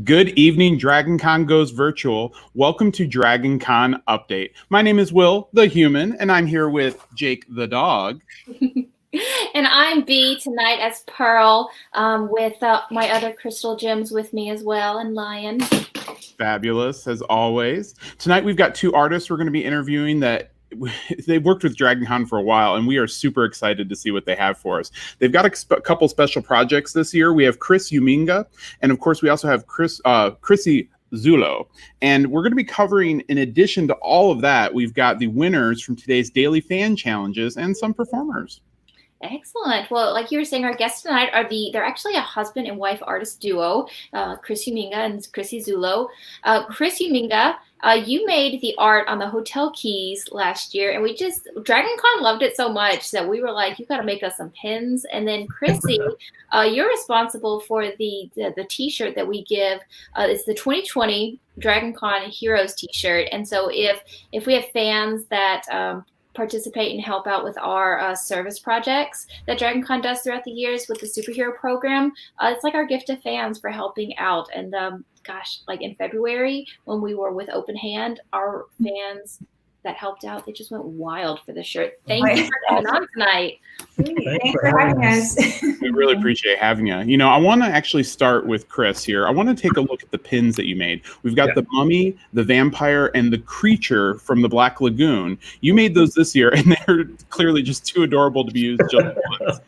Good evening, DragonCon goes virtual. Welcome to DragonCon Update. My name is Will, the human, and I'm here with Jake, the dog. And I'm B tonight as Pearl, with my other crystal gems with me as well, and Lion. Fabulous, as always. Tonight we've got two artists we're going to be interviewing that they've worked with DragonCon for a while, and we are super excited to see what they have for us. They've got a couple special projects this year. We have Uminga, and of course we also have Chrissie Zullo. And we're going to be covering, in addition to all of that, we've got the winners from today's daily fan challenges and some performers. Excellent. Well, like you were saying, our guests tonight they're actually a husband and wife artist duo, Chris Uminga and Chrissy Zullo. Chris Uminga, you made the art on the hotel keys last year, and DragonCon loved it so much that we were like, you got to make us some pins. And then Chrissy, you're responsible for the t-shirt that we give. It's the 2020 DragonCon Heroes t-shirt. And so if we have fans that participate and help out with our service projects that DragonCon does throughout the years with the superhero program. It's like our gift to fans for helping out. And gosh, like in February when we were with Open Hand, our fans that helped out, they just went wild for the shirt. Thank you for coming on tonight. Thanks for having us. We really appreciate having you. You know, I want to actually start with Chris here. I want to take a look at the pins that you made. We've got the mummy, the vampire, and the creature from the Black Lagoon. You made those this year, and they're clearly just too adorable to be used just once.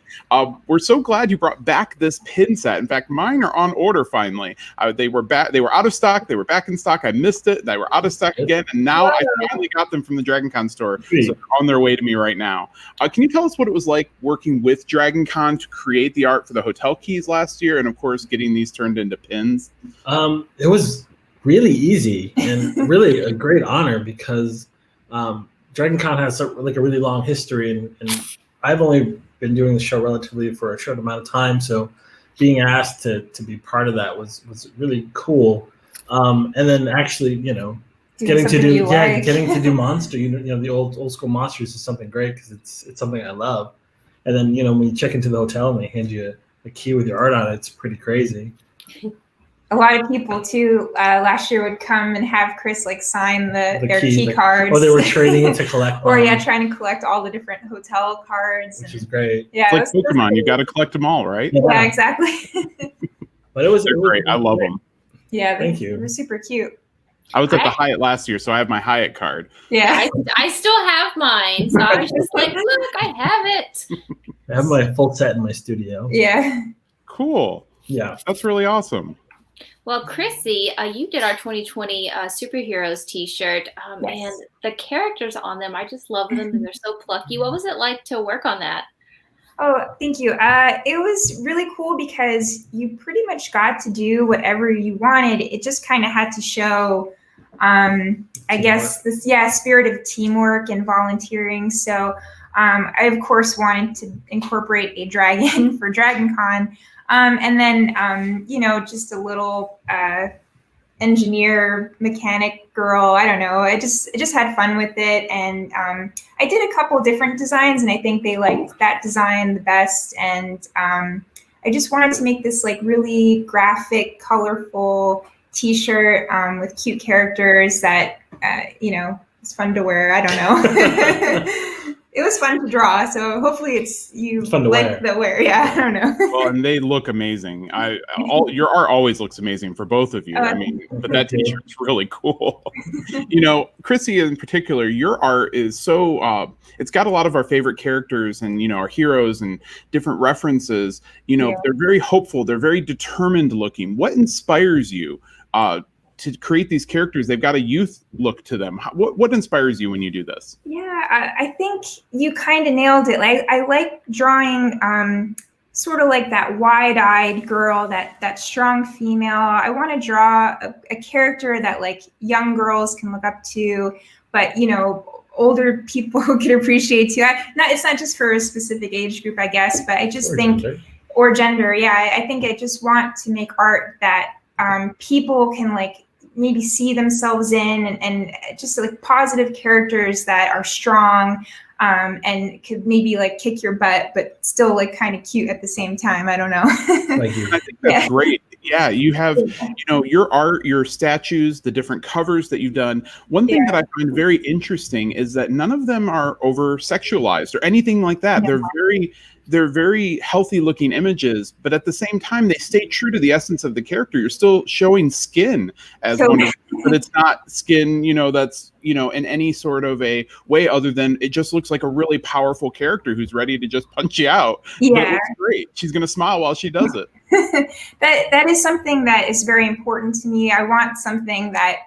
We're so glad you brought back this pin set. In fact, mine are on order finally. They were out of stock. They were back in stock. I missed it. They were out of stock again, and now I finally got them from the DragonCon store. So they're on their way to me right now. Can you tell us what it was like working with DragonCon to create the art for the hotel keys last year, and of course getting these turned into pins? It was really easy and really a great honor because DragonCon has a really long history, and I've only been doing the show relatively for a short amount of time, so being asked to be part of that was really cool. And then actually, getting to do monster, the old school monsters is something great because it's something I love. And then when you check into the hotel and they hand you a key with your art on it, it's pretty crazy. A lot of people too last year would come and have Chris sign their key cards. Or they were trading to collect them. Or trying to collect all the different hotel cards. Which is great. Yeah, it's like Pokemon, you got to collect them all, right? Yeah, exactly. But they're great. I love them. Yeah, thank you. They were super cute. I was at the Hyatt last year, so I have my Hyatt card. Yeah, I still have mine. So I was just like, look, I have it. I have my full set in my studio. Yeah. Cool. Yeah. That's really awesome. Well, Chrissy, you did our 2020 superheroes t-shirt, Yes. and the characters on them, I just love them, and they're so plucky. What was it like to work on that? Oh, thank you. It was really cool because you pretty much got to do whatever you wanted. It just kind of had to show, I guess, this spirit of teamwork and volunteering. So I, of course, wanted to incorporate a dragon for DragonCon. And then, just a little engineer, mechanic girl. I don't know. I just had fun with it. And I did a couple different designs, and I think they liked that design the best. And I just wanted to make this really graphic, colorful t-shirt with cute characters that, it's fun to wear. I don't know. It was fun to draw, so hopefully you like the wear. Yeah, I don't know. Well, and they look amazing. Your art always looks amazing for both of you. But that t-shirt's really cool. Chrissy in particular, your art is so it's got a lot of our favorite characters and our heroes and different references. They're very hopeful. They're very determined looking. What inspires you to create these characters? They've got a youth look to them. What inspires you when you do this? Yeah, I think you kind of nailed it. I like drawing sort of like that wide-eyed girl, that strong female. I want to draw a character that young girls can look up to, but older people can appreciate too. It's not just for a specific age group, I guess, but I just think gender. Or gender. Yeah, I think I just want to make art that people can maybe see themselves in, and just positive characters that are strong, and could maybe like kick your butt, but still like kind of cute at the same time. I don't know. Thank you. I think that's great. Yeah, you have, your art, your statues, the different covers that you've done. One thing that I find very interesting is that none of them are over sexualized or anything like that. They're very healthy looking images, but at the same time, they stay true to the essence of the character. You're still showing skin as Wonder Woman, but it's not skin, that's, in any sort of a way other than it just looks like a really powerful character who's ready to just punch you out. Yeah. But it looks great. She's going to smile while she does it. That is something that is very important to me. I want something that,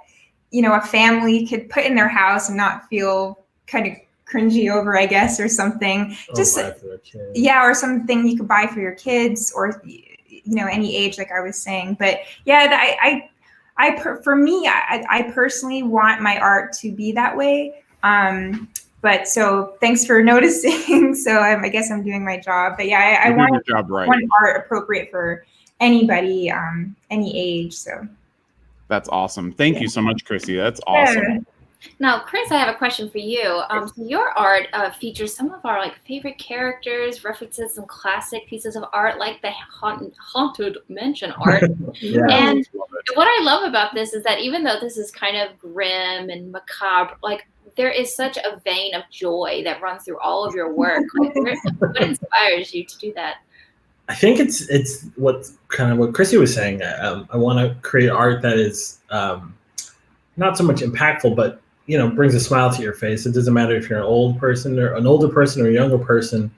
a family could put in their house and not feel kind of cringy over, I guess, or something. Or something you could buy for your kids, or any age, like I was saying. But yeah, I personally want my art to be that way. But so thanks for noticing. So I guess I'm doing my job. But yeah, I want your job right. Want art appropriate for anybody, any age. So that's awesome. Thank you so much, Chrissy. That's awesome. Yeah. Now, Chris, I have a question for you. So your art features some of our favorite characters, references some classic pieces of art, like the haunted mansion art. And what I love about this is that even though this is kind of grim and macabre, there is such a vein of joy that runs through all of your work. What inspires you to do that? I think it's what Chrissy was saying. I want to create art that is not so much impactful, but brings a smile to your face. It doesn't matter if you're an older person or a younger person.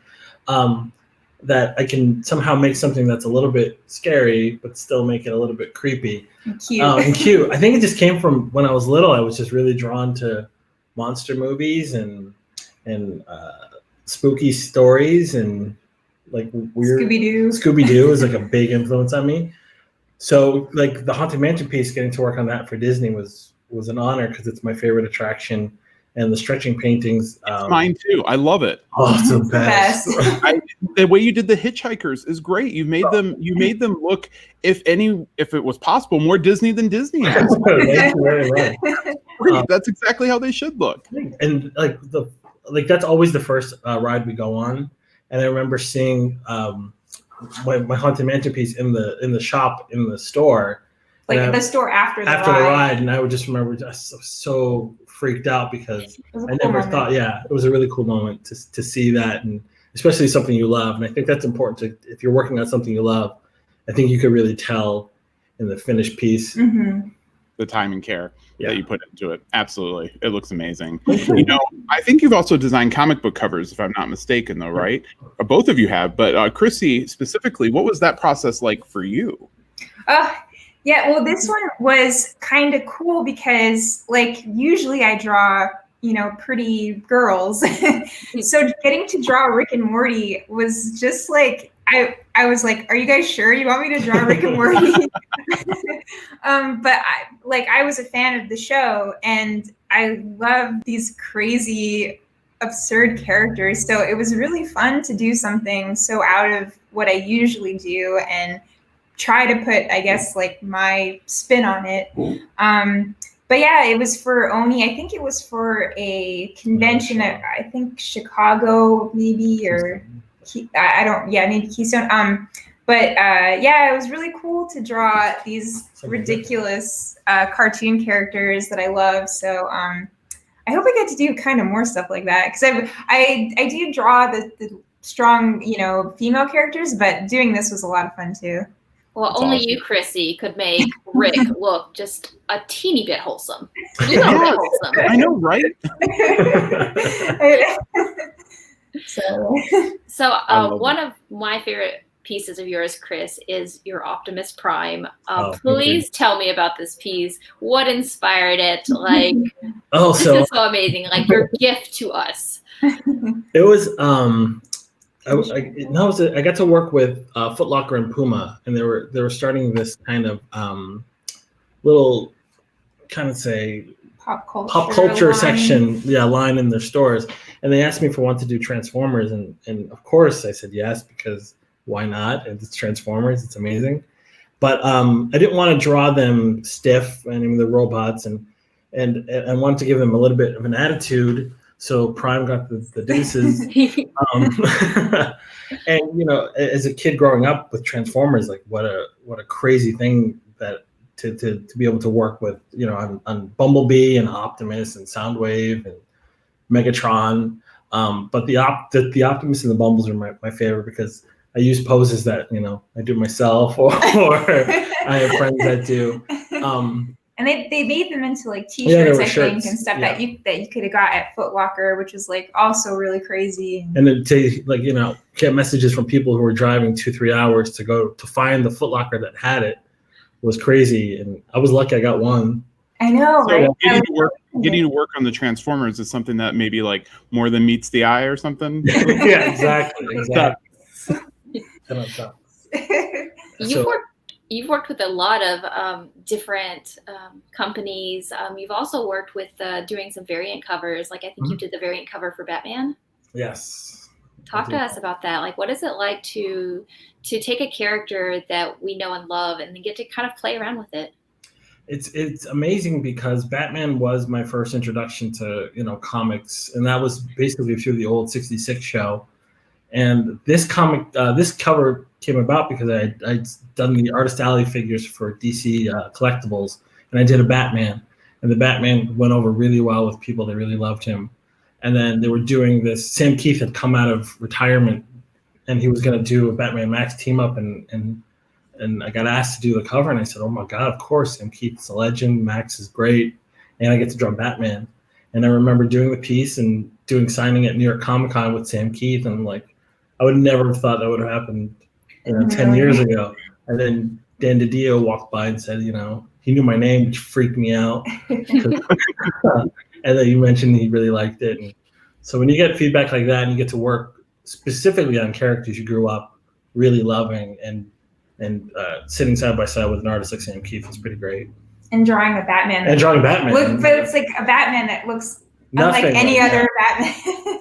That I can somehow make something that's a little bit scary, but still make it a little bit creepy and cute. And cute. I think it just came from when I was little. I was just really drawn to monster movies and spooky stories and weird Scooby-Doo is a big influence on me. So the Haunted Mansion piece, getting to work on that for Disney was an honor because it's my favorite attraction, and the stretching paintings. Mine too. I love it. Oh, it's the best. The way you did the hitchhikers is great. You made them look, if it was possible, more Disney than Disney has. Thank you very much. That's exactly how they should look. And that's always the first ride we go on. And I remember seeing my Haunted Mansion piece in the shop in the store. The store after the ride. And I would just remember just so freaked out because I never thought, it was a really cool moment to see that, and especially something you love. And I think that's important if you're working on something you love, I think you could really tell in the finished piece. Mm-hmm. The time and care that you put into it. Absolutely. It looks amazing. I think you've also designed comic book covers, if I'm not mistaken, though, right? Both of you have, but Chrissy specifically, what was that process like for you? Yeah, well, this one was kind of cool because usually I draw, pretty girls. So getting to draw Rick and Morty was just I was like, are you guys sure you want me to draw Rick and Morty? But I was a fan of the show, and I love these crazy, absurd characters. So it was really fun to do something so out of what I usually do and try to put, I guess, my spin on it. But yeah, it was for Oni. I think it was for a convention at, I think, Chicago, maybe, or maybe Keystone. But it was really cool to draw these ridiculous cartoon characters that I love. So I hope I get to do kind of more stuff like that, because I do draw the strong, female characters, but doing this was a lot of fun too. Well, only awesome. You, Chrissy, could make Rick look just a teeny bit wholesome. Wholesome. I know, right? So one of my favorite pieces of yours, Chris, is your Optimus Prime. Please tell me about this piece. What inspired it? This is so amazing. Your gift to us. It was I got to work with Foot Locker and Puma, and they were starting this kind of little pop culture section line in their stores, and they asked me for one to do Transformers, and of course I said yes, because why not? It's Transformers, it's amazing. But I didn't want to draw them stiff, the robots, and wanted to give them a little bit of an attitude. So Prime got the deuces. And you know, as a kid growing up with Transformers, like what a crazy thing that to be able to work with, you know, on Bumblebee and Optimus and Soundwave and Megatron. But the Optimus and the Bumbles are my favorite because I use poses that, you know, I do myself or I have friends that do. And they made them into like T-shirts, I think, and stuff yeah. that you could have got at Foot Locker, which was like also really crazy. And then to like, you know, get messages from people who were driving 2-3 hours to go to find the Foot Locker that had it was crazy. And I was lucky I got one. I know, So right? getting to work on the Transformers is something that maybe like more than meets the eye or something. Yeah, exactly. You've worked with a lot of different companies. You've also worked with doing some variant covers. Like I think you did the variant cover for Batman. Yes. Talk to us about that. Like, what is it like to take a character that we know and love and then get to kind of play around with it? It's amazing because Batman was my first introduction to, you know, comics, and that was basically through the old '66 show. And this cover came about because I'd done the Artist Alley figures for DC Collectibles, and I did a Batman, and the Batman went over really well with people. They really loved him. And then they were doing this. Sam Keith had come out of retirement, and he was going to do a Batman Max team up, and I got asked to do the cover, and I said, "Oh my God, of course! Sam Keith's a legend. Max is great, and I get to draw Batman." And I remember doing the piece and doing signing at New York Comic Con with Sam Keith, and like, I would never have thought that would have happened, you know, 10 years ago. And then Dan DiDio walked by and said, you know, he knew my name, which freaked me out. And then you mentioned he really liked it. And so when you get feedback like that and you get to work specifically on characters you grew up really loving and sitting side by side with an artist like Sam Keith is pretty great. And drawing a Batman. But it's like a Batman that looks unlike any other Batman.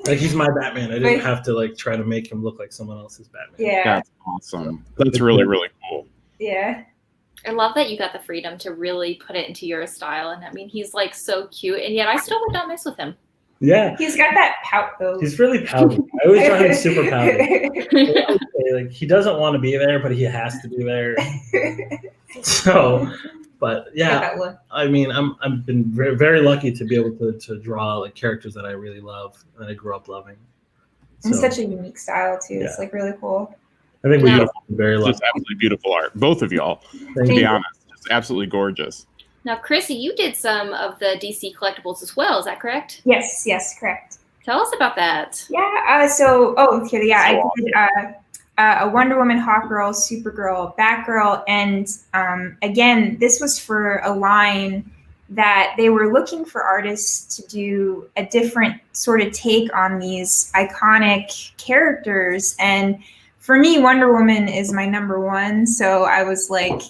Like he's my Batman. I didn't have to like try to make him look like someone else's Batman. Yeah. That's awesome. That's really, really cool. Yeah. I love that you got the freedom to really put it into your style. And I mean, he's like so cute, and yet I still would not mess with him. Yeah. He's got that pout though. He's really pouty. I always draw him super pouty. Like he doesn't want to be there, but he has to be there. So, but yeah, I mean, I've been very, very lucky to be able to draw like characters that I really love that I grew up loving. And such a unique style too. Yeah. It's like really cool. I think we both very lucky. Just absolutely beautiful art, both of y'all. To be honest, just absolutely gorgeous. Now, Chrissy, you did some of the DC Collectibles as well. Is that correct? Yes, correct. Tell us about that. Yeah. I did a Wonder Woman, Hawkgirl, Supergirl, Batgirl, and again, this was for a line that they were looking for artists to do a different sort of take on these iconic characters. And for me, Wonder Woman is my number one. So I was like,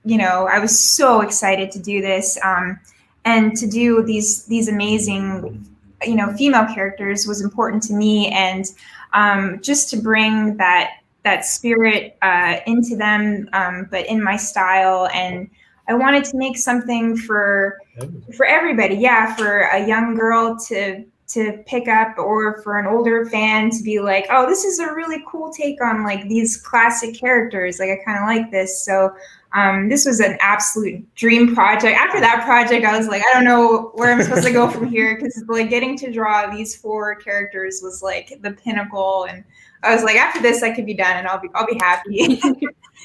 you know, I was so excited to do this, and to do these amazing, you know, female characters was important to me, and just to bring that spirit into them, but in my style. And I wanted to make something for everybody. Yeah, for a young girl to pick up, or for an older fan to be like, oh, this is a really cool take on like these classic characters. Like I kind of like this. So this was an absolute dream project. After that project, I was like, I don't know where I'm supposed to go from here, because like getting to draw these 4 characters was like the pinnacle. And I was like, after this, I could be done, and I'll be happy.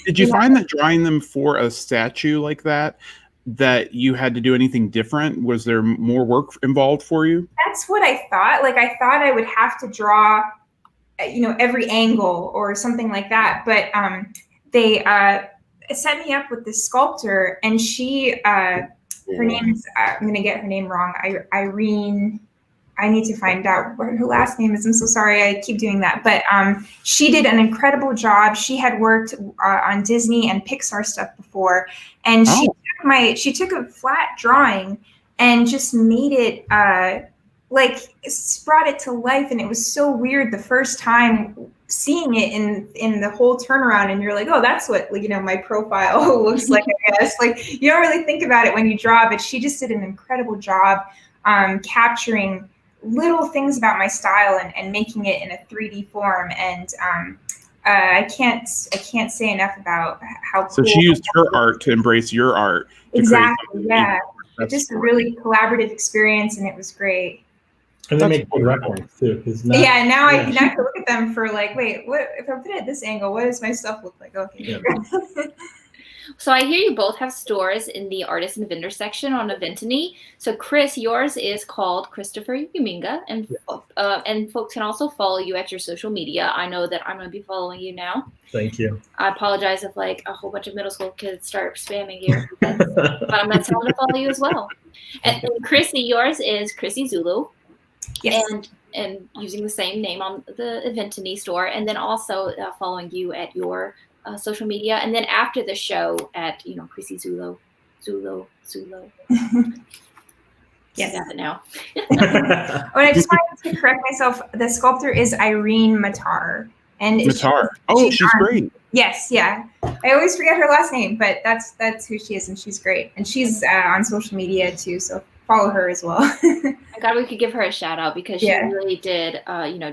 Did you find that drawing them for a statue like that you had to do anything different? Was there more work involved for you? That's what I thought. Like I thought I would have to draw, you know, every angle or something like that. But they set me up with this sculptor, and she, her name is, I'm going to get her name wrong, Irene. I need to find out what her last name is. I'm so sorry. I keep doing that. But she did an incredible job. She had worked on Disney and Pixar stuff before. And she took a flat drawing and just made it, brought it to life. And it was so weird the first time seeing it in the whole turnaround. And you're like, oh, that's what, you know, my profile looks like, I guess. Like, you don't really think about it when you draw, but she just did an incredible job capturing little things about my style and making it in a 3D form. And I can't say enough about how So cool she used her art to embrace your art. To exactly. Yeah, That's just a great. really collaborative experience, and it was great. And they make good records too. Yeah, now I can look at them for like, wait, what if I put it at this angle? What does my stuff look like? Okay. Yeah. So I hear you both have stores in the artist and vendor section on Aventini. So Chris, yours is called Christopher Uminga, and folks can also follow you at your social media. I know that I'm going to be following you now. Thank you. I apologize if like a whole bunch of middle school kids start spamming you, but I'm going to tell them to follow you as well. And Chrissy, yours is Chrissy Zullo. Yes. And using the same name on the Aventini store, and then also following you at your social media, and then after the show at Chrissy Zullo. Yes. I got it now. Oh, and I just wanted to correct myself. The sculptor is Irene Matar, and Matar. She's great. Yes, yeah. I always forget her last name, but that's who she is, and she's great. And she's on social media too, so follow her as well. I thought we could give her a shout out because she Yeah. really did,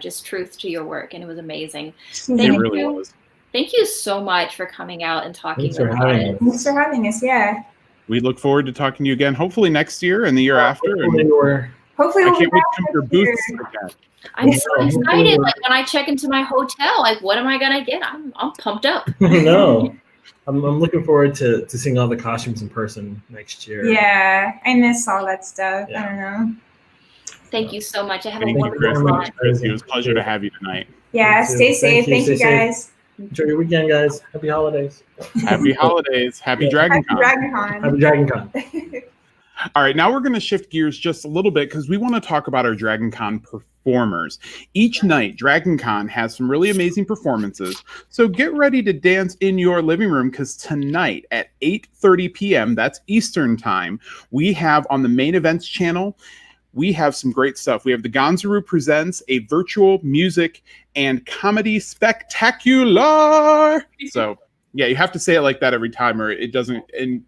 just truth to your work, and it was amazing. It really was. Thank you so much for coming out and talking Thanks for about having it. us. Thanks for having us. Yeah. We look forward to talking to you again, hopefully next year and the year after. Hopefully And Hopefully I we'll can't be wait back to come to your next year. booths again. I'm so Yeah. excited. Like when I check into my hotel, like what am I gonna get? I'm pumped up. No, I'm looking forward to seeing all the costumes in person next year. Yeah, I miss all that stuff. Yeah. I don't know. Thank you so much. I have Thank a you, wonderful Chris. time. It was a pleasure to have you tonight. Yeah, You too. stay safe. Thank you, Stay safe. guys. Enjoy your weekend, guys. Happy holidays. Happy holidays. Happy Yeah. Dragon Happy Con. Happy DragonCon. All right, now we're going to shift gears just a little bit because we want to talk about our DragonCon performers. Each night, DragonCon has some really amazing performances, so get ready to dance in your living room because tonight at 8:30 p.m., that's Eastern Time, we have on the main events channel, we have some great stuff. We have the Gonzaroo Presents, a virtual music and comedy spectacular. So yeah, you have to say it like that every time or it doesn't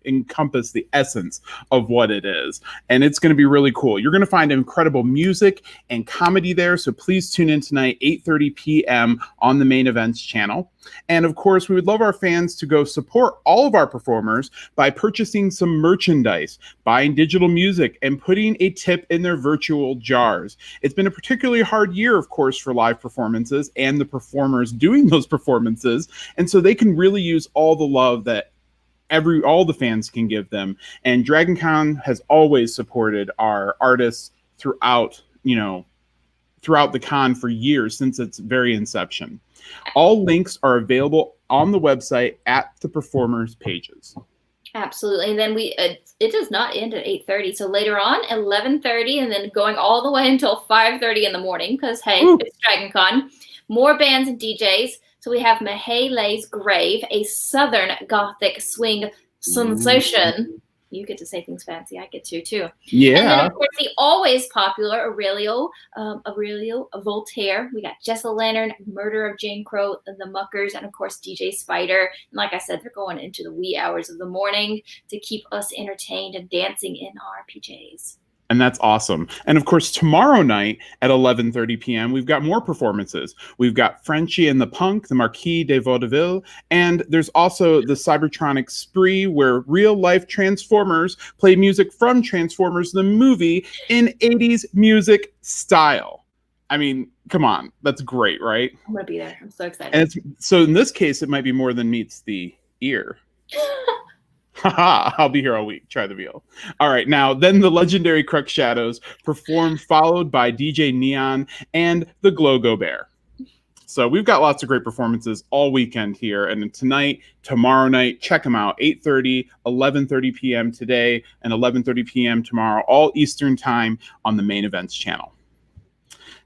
encompass the essence of what it is. And it's going to be really cool. You're going to find incredible music and comedy there. So please tune in tonight, 8:30 p.m. on the main events channel. And of course, we would love our fans to go support all of our performers by purchasing some merchandise, buying digital music, and putting a tip in their virtual jars. It's been a particularly hard year, of course, for live performances and the performers doing those performances. And so they can really use all the love that all the fans can give them. And DragonCon has always supported our artists throughout the con for years, since its very inception. All links are available on the website at the performers pages. Absolutely. And then it does not end at 8:30. So later on, 11:30, and then going all the way until 5:30 in the morning, because hey, it's DragonCon. More bands and DJs. So we have Mahale's Grave, a Southern Gothic swing sensation. You get to say things fancy. I get to too. Yeah. And then, of course, the always popular Aurelio Voltaire. We got Jessa Lantern, Murder of Jane Crow, The Muckers, and, of course, DJ Spider. And like I said, they're going into the wee hours of the morning to keep us entertained and dancing in our PJs. And that's awesome. And of course, tomorrow night at 11:30 p.m., we've got more performances. We've got Frenchie and the Punk, the Marquis de Vaudeville, and there's also the Cybertronic Spree, where real-life Transformers play music from Transformers the movie in 80s music style. I mean, come on. That's great, right? I'm going to be there. I'm so excited. And so in this case, it might be more than meets the ear. Haha, I'll be here all week. Try the veal. All right, now then the legendary Crux Shadows perform, followed by DJ Neon and the Glow-Go Bear. So we've got lots of great performances all weekend here. And tonight, tomorrow night, check them out. 8:30, 11:30 p.m. today, and 11:30 p.m. tomorrow, all Eastern Time on the main events channel.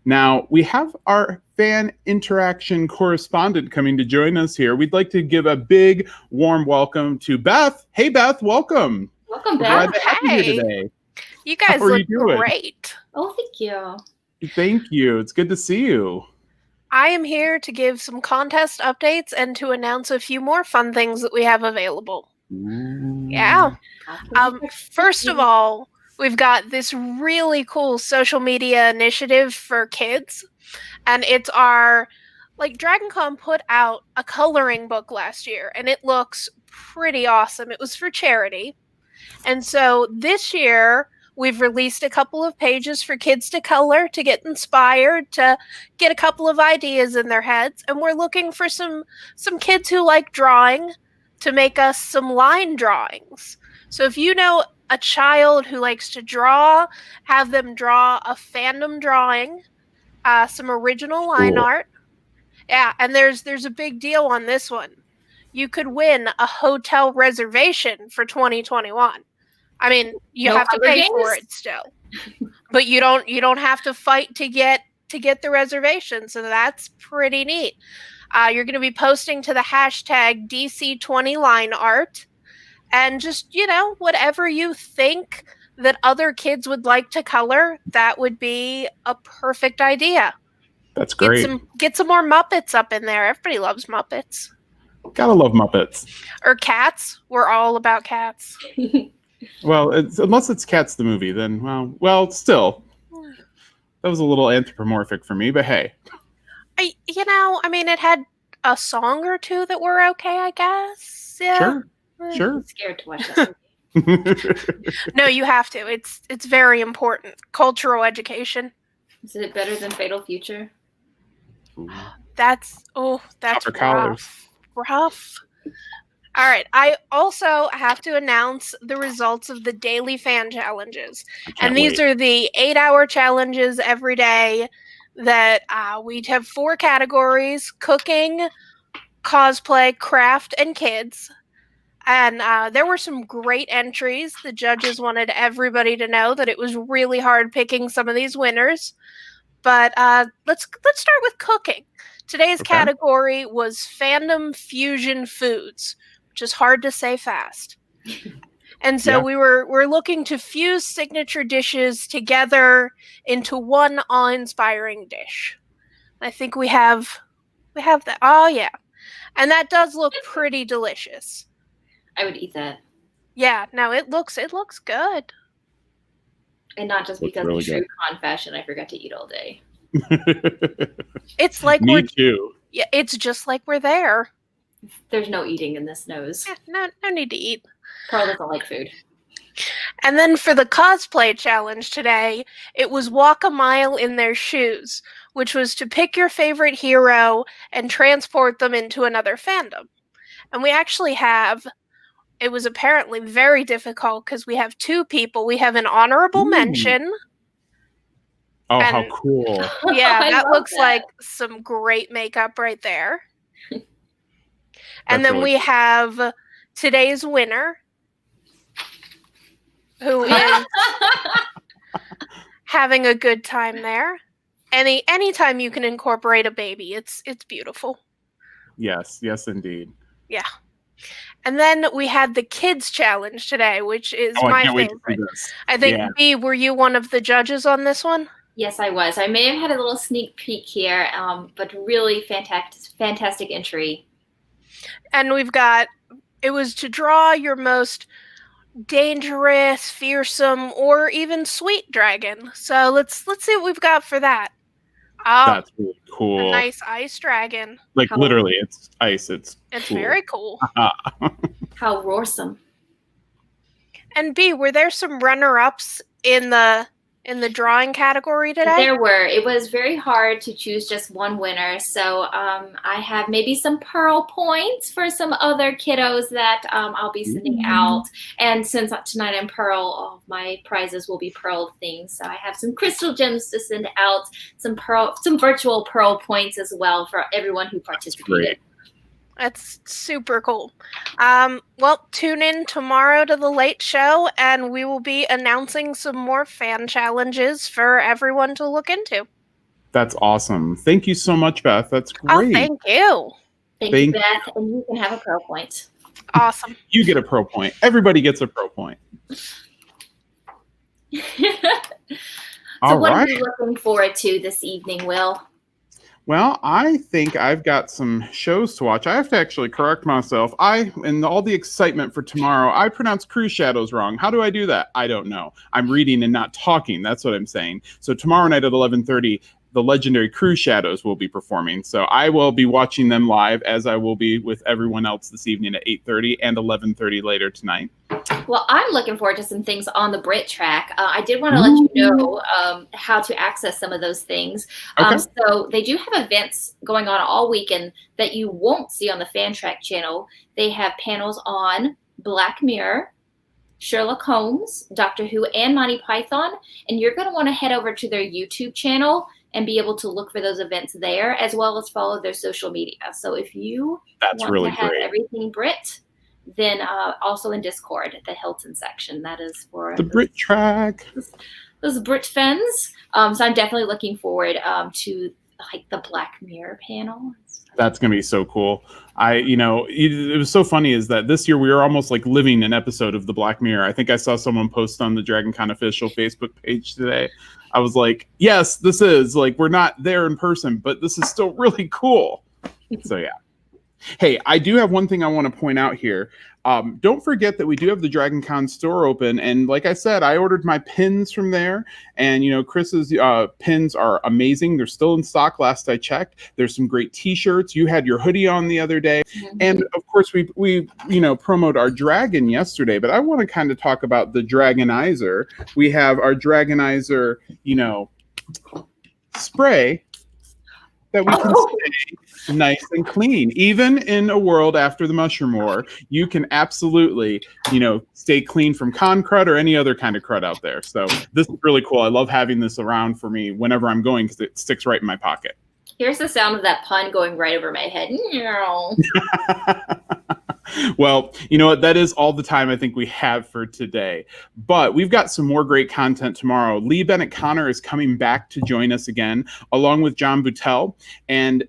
Now, we have our fan interaction correspondent coming to join us here. We'd like to give a big, warm welcome to Beth. Hey, Beth, welcome. Welcome, We're Beth. glad to have you here today. You guys How are look you doing? great. Oh, thank you. Thank you. It's good to see you. I am here to give some contest updates and to announce a few more fun things that we have available. Yeah. First of all, we've got this really cool social media initiative for kids, and it's our, like, DragonCon put out a coloring book last year, and it looks pretty awesome. It was for charity. And so this year, we've released a couple of pages for kids to color, to get inspired, to get a couple of ideas in their heads. And we're looking for some kids who like drawing to make us some line drawings. So if you know a child who likes to draw, have them draw a fandom drawing, some original line art. Yeah, and there's a big deal on this one. You could win a hotel reservation for 2021. I mean, you have to pay for it still, but you don't have to fight to get the reservation. So that's pretty neat. You're going to be posting to the hashtag DC20lineart, and just, whatever you think that other kids would like to color, that would be a perfect idea. That's great. Get some more Muppets up in there. Everybody loves Muppets. Gotta love Muppets. Or cats. We're all about cats. Well, unless it's Cats the movie, then well, still, that was a little anthropomorphic for me. But hey, it had a song or two that were okay, I guess. Yeah. Sure. I'm scared to watch that movie. No, you have to. It's very important. Cultural education. Is it better than Fatal Future? That's Copper collars. Rough. All right. I also have to announce the results of the daily fan challenges. And these are the 8-hour challenges every day that we'd have 4 categories: cooking, cosplay, craft, and kids. And there were some great entries. The judges wanted everybody to know that it was really hard picking some of these winners. But let's start with cooking. Today's category was fandom fusion foods, which is hard to say fast. And so we're looking to fuse signature dishes together into one awe-inspiring dish. I think we have that. Oh yeah. And that does look pretty delicious. I would eat that. Yeah, no, it looks good. And not just because really of true con fashion, I forgot to eat all day. It's like Me too. Yeah, it's just like we're there. There's no eating in this nose. Yeah, no need to eat. Carl doesn't like food. And then for the cosplay challenge today, it was walk a mile in their shoes, which was to pick your favorite hero and transport them into another fandom. And we actually have, it was apparently very difficult because we have 2 people. We have an honorable mention. Oh, how cool. Yeah, that looks like some great makeup right there. And then we have today's winner, who is having a good time there. Anytime you can incorporate a baby, it's beautiful. Yes, indeed. Yeah. And then we had the kids challenge today, which is my favorite. I think, B, were you one of the judges on this one? Yes, I was. I may have had a little sneak peek here, but really fantastic entry. And it was to draw your most dangerous, fearsome, or even sweet dragon. So let's see what we've got for that. Oh, that's really cool. A nice ice dragon. Like literally, it's ice. It's cool. Very cool. How roarsome. And B, were there some runner-ups in the drawing category today? There were. It was very hard to choose just one winner. So I have maybe some Pearl points for some other kiddos that I'll be sending out. And since tonight I'm Pearl, all of my prizes will be Pearl things. So I have some crystal gems to send out, some virtual Pearl points as well for everyone who participated. Great. That's super cool. Well, tune in tomorrow to the late show, and we will be announcing some more fan challenges for everyone to look into. That's awesome. Thank you so much, Beth. That's great. Oh, thank you. Thank you, Beth. And you can have a Pearl point. Awesome. You get a Pro point. Everybody gets a Pro point. So what are you looking forward to this evening, Will? Well, I think I've got some shows to watch. I have to actually correct myself. In all the excitement for tomorrow, I pronounced Cruise Shadows wrong. How do I do that? I don't know. I'm reading and not talking. That's what I'm saying. So tomorrow night at 11:30, the legendary Cruise Shadows will be performing. So I will be watching them live, as I will be with everyone else this evening at 8:30 and 11:30 later tonight. Well, I'm looking forward to some things on the Brit track. I did want to let you know how to access some of those things. Okay. So they do have events going on all weekend that you won't see on the Fan Track channel. They have panels on Black Mirror, Sherlock Holmes, Doctor Who, and Monty Python. And you're going to want to head over to their YouTube channel and be able to look for those events there, as well as follow their social media. So if you want to have everything Brit, then also in Discord, the Hilton section. That is for the Brit track. Those Brit fans. So I'm definitely looking forward to like the Black Mirror panel. That's going to be so cool. It was so funny is that this year we were almost like living an episode of the Black Mirror. I think I saw someone post on the DragonCon official Facebook page today. I was like, yes, this is like, we're not there in person, but this is still really cool. So yeah. Hey, I do have one thing I want to point out here. Don't forget that we do have the DragonCon store open. And like I said, I ordered my pins from there. And, Chris's pins are amazing. They're still in stock last I checked. There's some great T-shirts. You had your hoodie on the other day. Mm-hmm. And, of course, we promoted our dragon yesterday. But I want to kind of talk about the Dragonizer. We have our Dragonizer, spray that we can stay nice and clean. Even in a world after the Mushroom War, you can absolutely, stay clean from con crud or any other kind of crud out there. So this is really cool. I love having this around for me whenever I'm going because it sticks right in my pocket. Here's the sound of that pun going right over my head. Well, you know what? That is all the time I think we have for today. But we've got some more great content tomorrow. Lee Bennett Connor is coming back to join us again, along with John Boutel. And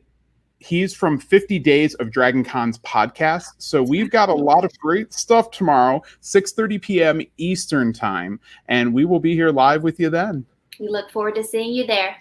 he's from 50 Days of DragonCon's podcast. So we've got a lot of great stuff tomorrow, 6:30 p.m. Eastern time. And we will be here live with you then. We look forward to seeing you there.